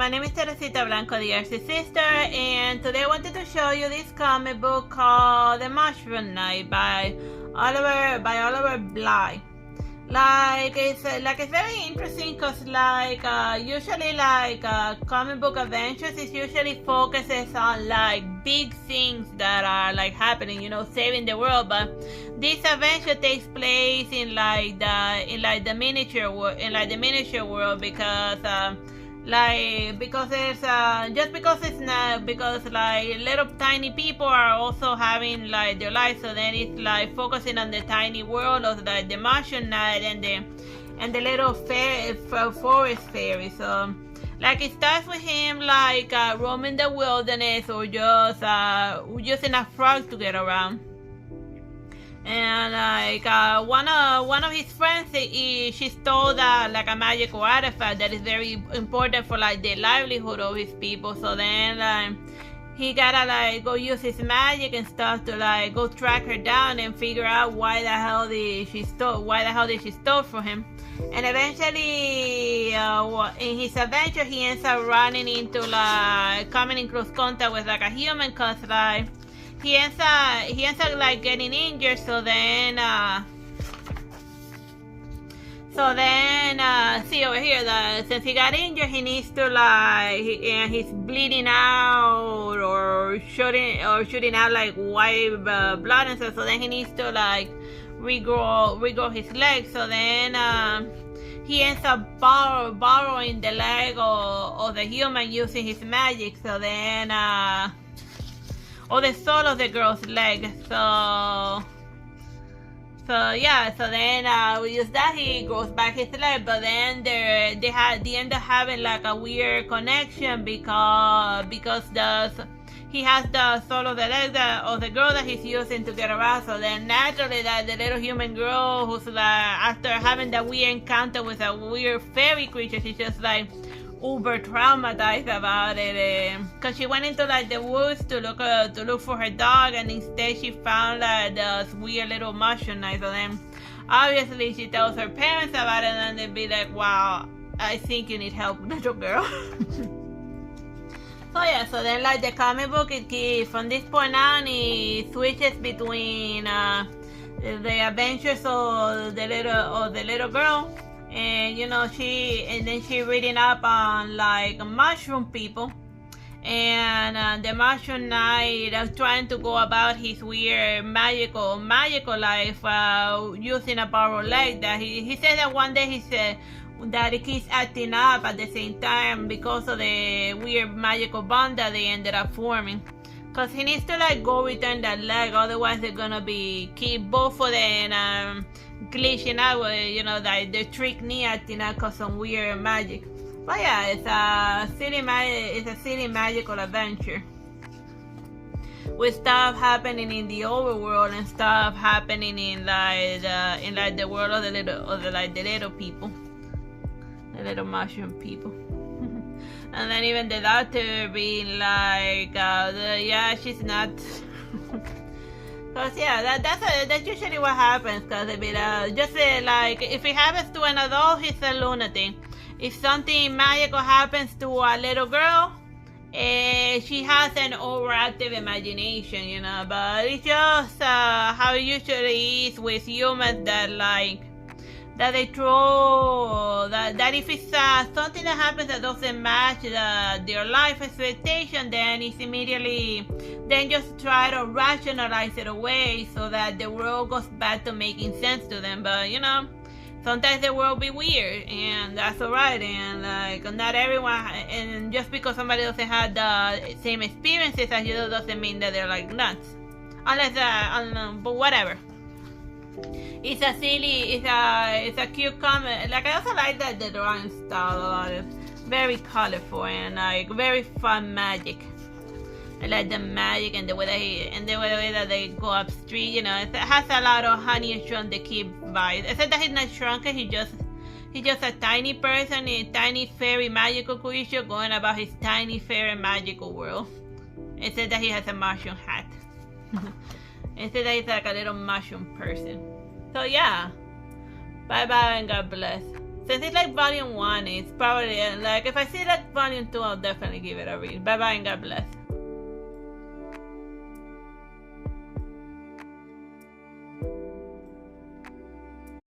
my name is Teresita Blanco, the Artsy Sister, and today I wanted to show you this comic book called The Mushroom Knight by Oliver Bly. It's very interesting because usually comic book adventures is usually focuses on big things that are happening, saving the world. But this adventure takes place in the miniature world because little tiny people are also having their lives, so then it's focusing on the tiny world of the Mushroom Knight and the little forest fairy. So it starts with him roaming the wilderness or just using a frog to get around. And one of his friends, she stole a magical artifact that is very important for the livelihood of his people. So then he gotta go use his magic and stuff to go track her down and figure out why the hell did she stole from him. And eventually, in his adventure, he ends up running into coming in close contact with a human, cause he ends up getting injured. So then see over here that since he got injured, he needs to he's bleeding out or shooting out white blood and stuff. So then he needs to regrow his leg. So then he ends up borrowing the leg of the human using his magic. So then or the soul of the girl's leg. So then we use that, he grows back his leg, but then they end up having a weird connection because he has the soul of the leg of the girl that he's using to get around. So then naturally that the little human girl who's after having that weird encounter with a weird fairy creature, she's just uber traumatized about it, because she went into the woods to look for her dog, and instead she found this weird little mushroom knight. So then obviously she tells her parents about it, and they'd be like, wow, I think you need help, little girl. So then the comic book, from this point on, it switches between the adventures of the little girl, and she reading up on mushroom people, and the Mushroom Knight trying to go about his weird magical life using a borrowed leg. That he said that one day he said that it keeps acting up at the same time because of the weird magical bond that they ended up forming. Because he needs to go return that leg, otherwise they're gonna keep both of them glitching out with, the trick knee acting out because some weird magic. But yeah, it's a silly magical adventure with stuff happening in the overworld and stuff happening in the world of the little people, the little mushroom people. And then even the doctor being yeah, she's not. Cause yeah, that's usually what happens. Cause they be if it happens to an adult, he's a lunatic. If something magical happens to a little girl, she has an overactive imagination, But it's just how it usually is with humans that they throw that if it's something that happens that doesn't match their life expectation, then it's immediately just try to rationalize it away so that the world goes back to making sense to them. But sometimes the world be weird, and that's alright. And not everyone, and just because somebody doesn't have the same experiences as you doesn't mean that they're nuts. Unless but whatever. It's a cute comic. I also like that the drawing style a lot. It's very colorful and very fun magic. I like the magic and the way that they go up street. It has a lot of Honey and Shrunk the Kid vibes. Except that he's not shrunken. He's just a tiny person, a tiny fairy magical creature going about his tiny fairy magical world. Except that he has a mushroom hat. Instead, he's a little mushroom person. So yeah, bye bye and God bless. Since it's like volume 1, it's probably like if I see like volume 2, I'll definitely give it a read. Bye bye and God bless.